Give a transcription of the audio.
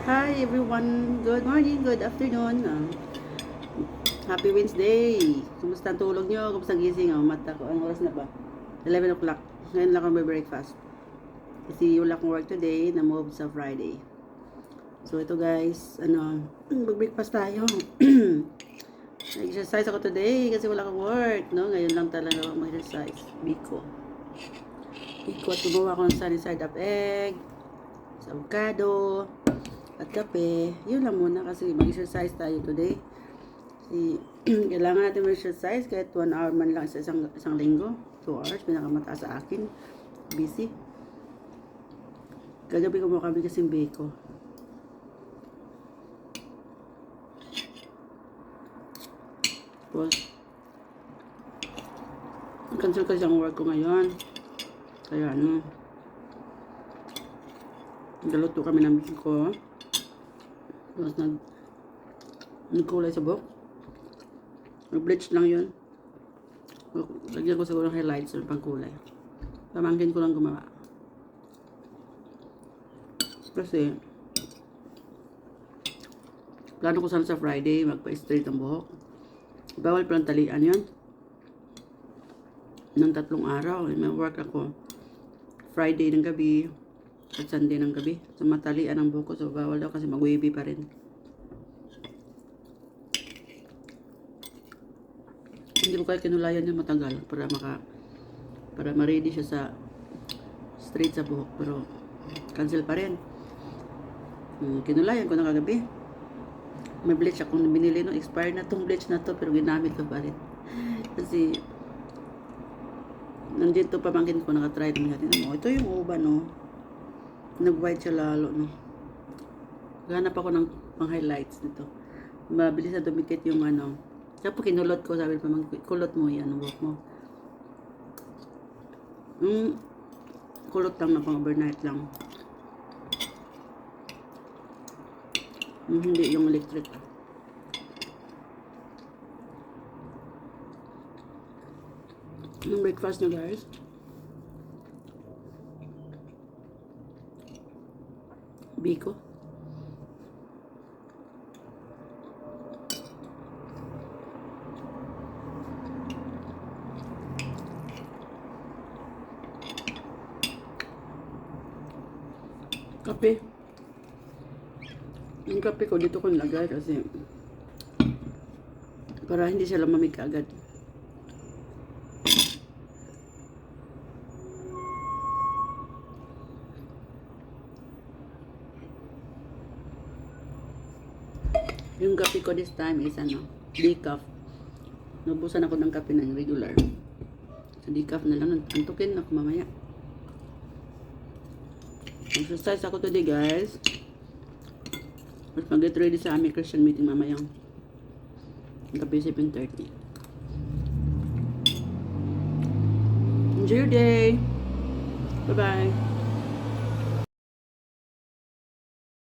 Hi everyone, good morning, good afternoon. Happy Wednesday. Kumusta ang tulog nyo? Kumusta ang gising? Mata ko, ang oras na ba? 11 o'clock. Ngayon lang ako may breakfast. Kasi wala akong work today, na-move sa Friday. So ito guys, mag-breakfast tayo. Nag-exercise ako today kasi wala akong work, no? Ngayon lang talaga ako mag-exercise. Biko at gumawa ako ng sunny side up egg, avocado, at kape. Yun lang muna kasi mag-exercise tayo today. Kasi kailangan natin mag-exercise kahit 1 hour man lang sa isang linggo. 2 hours, pinakamataas sa akin. Busy. Kagabi ko mo kami kasing beko. Tapos, cancel kasi ang work ko ngayon. Kaya nagluto kami ng biko. Tapos nagkulay sa buhok. Nag-bleach lang yun. Lagyan ko siguro ng highlights or pangkulay. Pamangkin ko lang gumawa. Kasi plano ko sana sa Friday magpa-straight ang buhok. Bawal palang talian yun. Ng 3 araw. May work ako Friday ng gabi at Sunday ng gabi. So matalian ang buhok ko. So bawal daw kasi mag-wavy pa rin. Hindi ko kaya kinulayan yung matagal para ma-ready siya sa straight sa buhok, pero cancel pa rin. Kinulayan ko na kagabi. May bleach akong binili, no? Expired na tong bleach na to, pero ginamit ko pa rin kasi nandito pamangkin ko, nakatry namin natin. Ito yung uban, no? Nag-white siya lalo, no? Ganap ako ng pang highlights dito. Mabilis na dumikit yung Tapos kinulot ko, sabi pa, kulot mo yan, buhok mo. Kulot lang na pang overnight lang. Hindi yung electric. Yung breakfast nyo guys. Biko. Kape. Yung kape ko dito ko nilagay kasi para hindi siya lamamig agad. Yung kape ko this time is decaf. Nabusan ako ng kape ng regular. So decaf na lang. Antukin ako mamaya. Exercise ako today guys. Mas mag-get ready sa aming Christian meeting mamayang gabi 7:30. Enjoy your day. Bye bye.